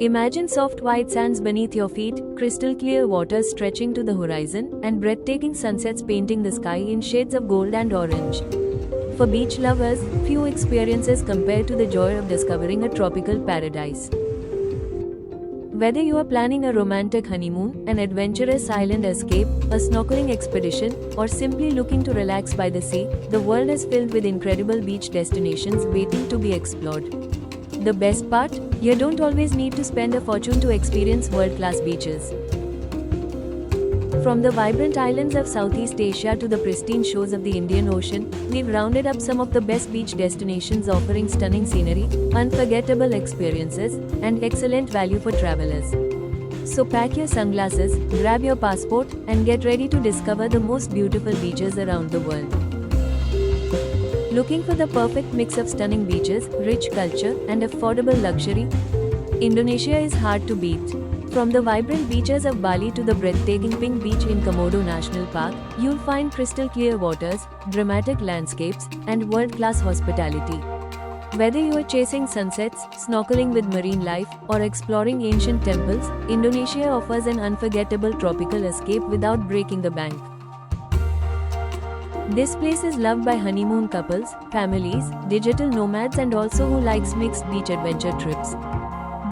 Imagine soft white sands beneath your feet, crystal clear waters stretching to the horizon, and breathtaking sunsets painting the sky in shades of gold and orange. For beach lovers, few experiences compare to the joy of discovering a tropical paradise. Whether you are planning a romantic honeymoon, an adventurous island escape, a snorkeling expedition, or simply looking to relax by the sea, the world is filled with incredible beach destinations waiting to be explored. The best part? You don't always need to spend a fortune to experience world-class beaches. From the vibrant islands of Southeast Asia to the pristine shores of the Indian Ocean, we've rounded up some of the best beach destinations offering stunning scenery, unforgettable experiences, and excellent value for travelers. So pack your sunglasses, grab your passport, and get ready to discover the most beautiful beaches around the world. Looking for the perfect mix of stunning beaches, rich culture, and affordable luxury? Indonesia is hard to beat. From the vibrant beaches of Bali to the breathtaking Pink Beach in Komodo National Park, you'll find crystal clear waters, dramatic landscapes, and world-class hospitality. Whether you are chasing sunsets, snorkeling with marine life, or exploring ancient temples, Indonesia offers an unforgettable tropical escape without breaking the bank. This place is loved by honeymoon couples, families, digital nomads, and also who likes mixed beach adventure trips.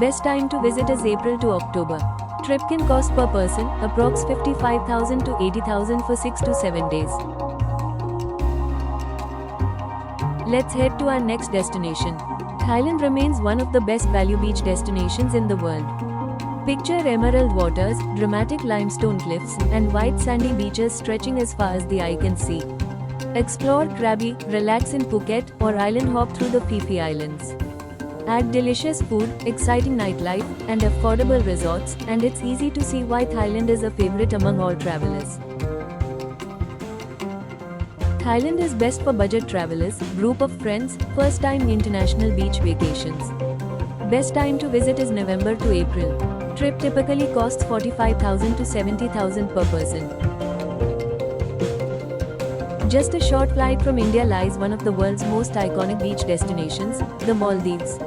Best time to visit is April to October. Trip can cost per person approx 55,000 to 80,000 for 6 to 7 days. Let's head to our next destination. Thailand remains one of the best value beach destinations in the world. Picture emerald waters, dramatic limestone cliffs, and white sandy beaches stretching as far as the eye can see. Explore Krabi, relax in Phuket, or island hop through the Phi Phi Islands. Add delicious food, exciting nightlife, and affordable resorts, and it's easy to see why Thailand is a favorite among all travelers. Thailand is best for budget travelers, group of friends, first-time international beach vacations. Best time to visit is November to April. Trip typically costs 45,000 to 70,000 per person. Just a short flight from India lies one of the world's most iconic beach destinations, the Maldives.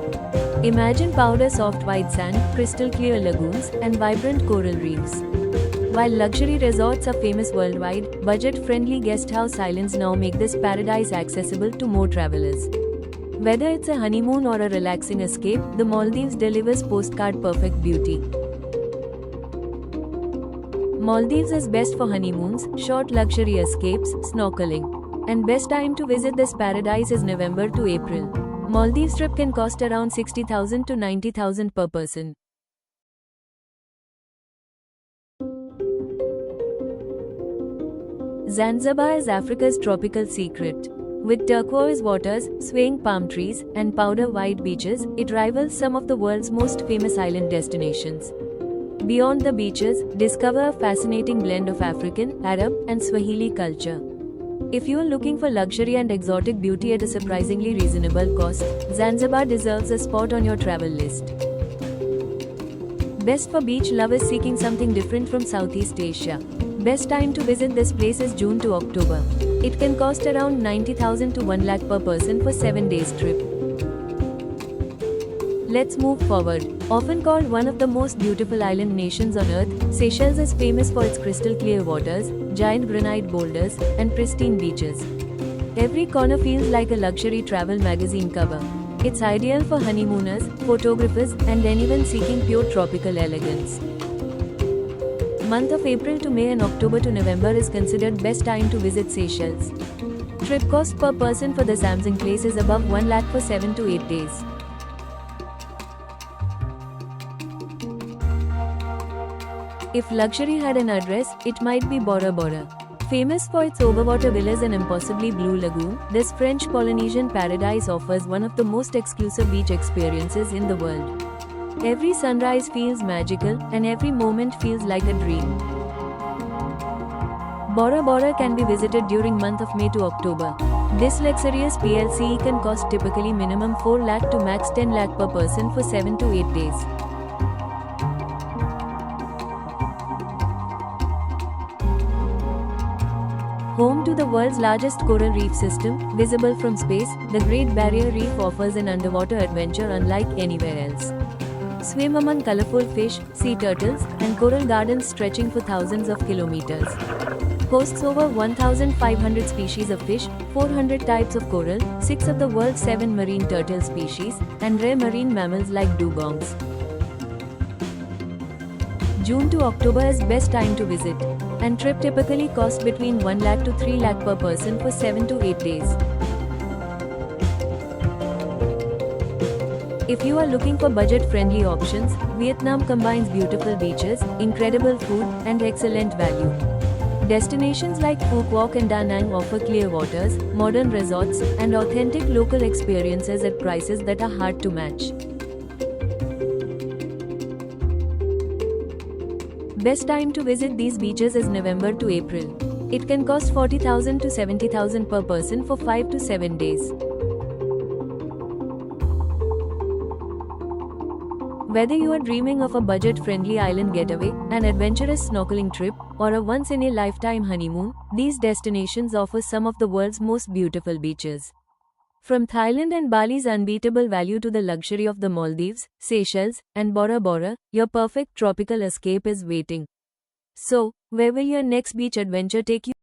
Imagine powder soft white sand, crystal clear lagoons, and vibrant coral reefs. While luxury resorts are famous worldwide, budget-friendly guest house islands now make this paradise accessible to more travelers. Whether it's a honeymoon or a relaxing escape, the Maldives delivers postcard-perfect beauty. Maldives is best for honeymoons, short luxury escapes, snorkeling. And best time to visit this paradise is November to April. Maldives trip can cost around 60,000 to 90,000 per person. Zanzibar is Africa's tropical secret. With turquoise waters, swaying palm trees, and powder white beaches, it rivals some of the world's most famous island destinations. Beyond the beaches, discover a fascinating blend of African, Arab, and Swahili culture. If you are looking for luxury and exotic beauty at a surprisingly reasonable cost, Zanzibar deserves a spot on your travel list. Best for beach lovers seeking something different from Southeast Asia. Best time to visit this place is June to October. It can cost around 90,000 to 1 lakh per person for 7 days trip. Let's move forward. Often called one of the most beautiful island nations on earth, Seychelles is famous for its crystal clear waters, giant granite boulders, and pristine beaches. Every corner feels like a luxury travel magazine cover. It's ideal for honeymooners, photographers, and anyone seeking pure tropical elegance. Month of April to May and October to November is considered best time to visit Seychelles. Trip cost per person for this amazing place is above 1 lakh for 7 to 8 days. If luxury had an address, it might be Bora Bora. Famous for its overwater villas and impossibly blue lagoon, this French Polynesian paradise offers one of the most exclusive beach experiences in the world. Every sunrise feels magical, and every moment feels like a dream. Bora Bora can be visited during month of May to October. This luxurious PLCE can cost typically minimum 4 lakh to max 10 lakh per person for 7 to 8 days. Home to the world's largest coral reef system, visible from space, the Great Barrier Reef offers an underwater adventure unlike anywhere else. Swim among colorful fish, sea turtles, and coral gardens stretching for thousands of kilometers. Hosts over 1,500 species of fish, 400 types of coral, 6 of the world's 7 marine turtle species, and rare marine mammals like dugongs. June to October is best time to visit, and trip typically costs between 1 lakh to 3 lakh per person for 7 to 8 days. If you are looking for budget-friendly options, Vietnam combines beautiful beaches, incredible food, and excellent value. Destinations like Phu Quoc and Da Nang offer clear waters, modern resorts, and authentic local experiences at prices that are hard to match. Best time to visit these beaches is November to April. It can cost 40,000 to 70,000 per person for 5 to 7 days. Whether you are dreaming of a budget-friendly island getaway, an adventurous snorkeling trip, or a once-in-a-lifetime honeymoon, these destinations offer some of the world's most beautiful beaches. From Thailand and Bali's unbeatable value to the luxury of the Maldives, Seychelles, and Bora Bora, your perfect tropical escape is waiting. So, where will your next beach adventure take you?